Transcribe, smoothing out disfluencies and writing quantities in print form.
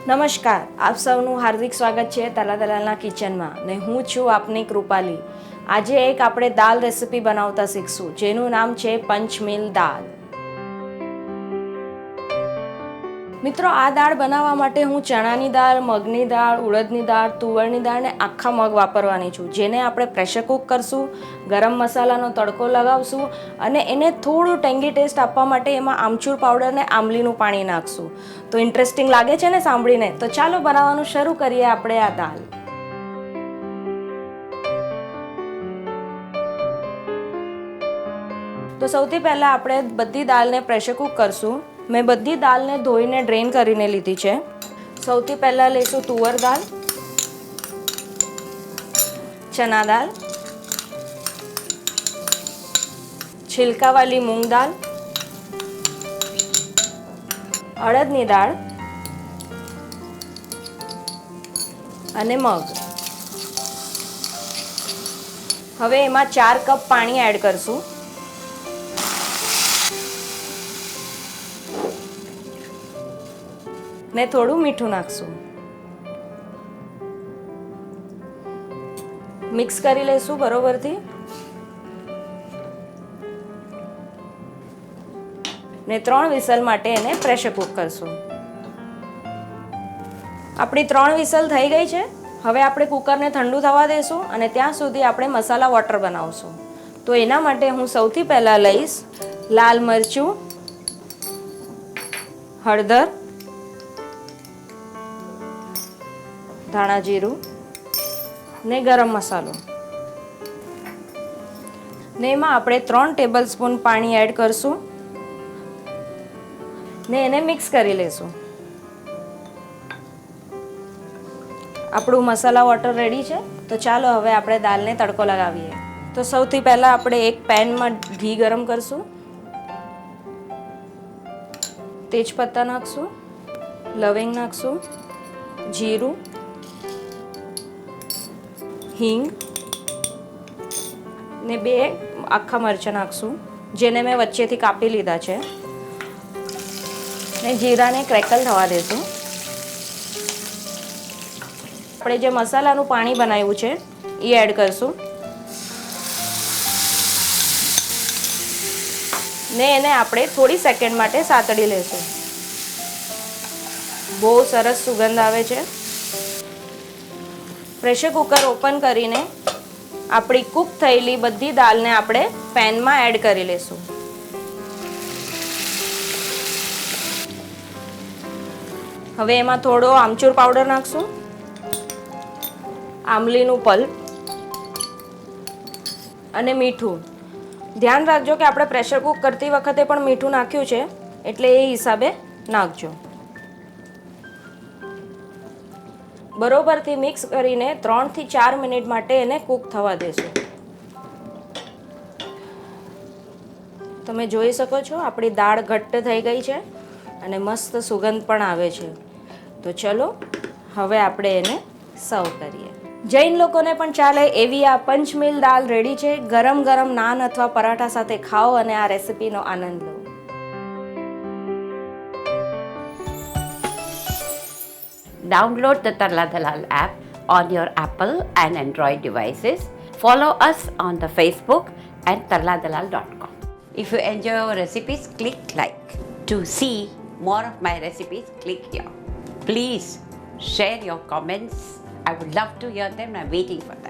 નમસ્કાર, આપ સૌનું હાર્દિક સ્વાગત છે તલા દલાલના કિચનમાં ને હું છું આપની કૃપાલી. આજે એક આપણે દાલ રેસીપી બનાવતા શીખશું જેનું નામ છે પંચમેલ દાલ. મિત્રો, આ દાળ બનાવવા માટે હું ચણાની દાળ, મગની દાળ, ઉડદની દાળ, તુવરની દાળ ને આખા મગ વાપરવાની છું, જેને આપણે પ્રેશર કુક કરશું, ગરમ મસાલાનો તડકો લગાવશું અને એને થોડું ટેંગી ટેસ્ટ આપવા માટે એમાં આમચૂર પાવડર ને આંબલીનું પાણી નાખશું. તો ઇન્ટરેસ્ટિંગ લાગે છે ને સાંભળીને? તો ચાલો બનાવવાનું શરૂ કરીએ આપણે આ દાળ. તો સૌથી પહેલાં આપણે બધી દાળને પ્રેશર કુક કરશું. મેં બધી દાળને ધોઈને ડ્રેન કરીને લીધી છે. સૌથી પહેલાં લઈશું તુવર દાળ, ચના દાળ, छिलकावाली मूंग दाल, અડદની દાળ અને મગ. હવે એમાં 4 કપ પાણી એડ કરશું. ને થોડું મીઠું નાખશું. મિક્સ કરી લઈશું બરોબરથી. ને 3 વિસલ માટે એને પ્રેશર કુક કરશું. આપણી 3 વિસલ થઈ ગઈ છે. હવે આપણે કુકરને ઠંડુ થવા દઈશું અને ત્યાં સુધી આપણે મસાલા વોટર બનાવશું. તો એના માટે હું સૌથી પહેલાં લઈશ લાલ મરચું, હળદર, ધાણા જીરું ને ગરમ મસાલો. ને એમાં આપણે 3 ટેબલ સ્પૂન પાણી એડ કરશું ને એને મિક્સ કરી લેશું. આપણું મસાલા વોટર રેડી છે. તો ચાલો હવે આપણે દાળને તડકો લગાવીએ. તો સૌથી પહેલાં આપણે એક પેનમાં ઘી ગરમ કરશું. તેજપત્તા નાખશું, લવિંગ નાખશું, જીરું, હિંગ ને 2 આખા મરચાં નાખશું, જેને મેં વચ્ચેથી કાપી લીધા છે. ને જીરાને ક્રેકલ થવા દેશું. આપણે જે મસાલાનું પાણી બનાવ્યું છે એ એડ કરશું ને એને આપણે થોડી સેકન્ડ માટે સાતડી લેશું. બહુ સરસ સુગંધ આવે છે. પ્રેશર કુકર ઓપન કરીને આપણી કૂક થયેલી બધી દાળને આપણે પેનમાં એડ કરી લેશું. હવે એમાં થોડો આમચૂર પાવડર નાખશું, આંબલીનું પલ્પ અને મીઠું. ધ્યાન રાખજો કે આપણે પ્રેશર કુક કરતી વખતે પણ મીઠું નાખ્યું છે, એટલે એ હિસાબે નાખજો. બરોબરથી મિક્સ કરીને 3 થી 4 મિનિટ માટે એને કૂક થવા દેશું. તમે જોઈ શકો છો આપણી દાળ ઘટ્ટ થઈ ગઈ છે અને મસ્ત સુગંધ પણ આવે છે. તો ચલો હવે આપણે એને સર્વ કરીએ. જૈન લોકોને પણ ચાલે એવી આ પંચમેલ દાલ રેડી છે. ગરમ ગરમ નાન અથવા પરાઠા સાથે ખાઓ અને આ રેસીપીનો આનંદ લો. Download the Tarla Dalal app on your Apple and Android devices. Follow us on the Facebook and tarladalal.com. If you enjoy our recipes, click like. To see more of my recipes, click here. Please share your comments. I would love to hear them. I'm waiting for that.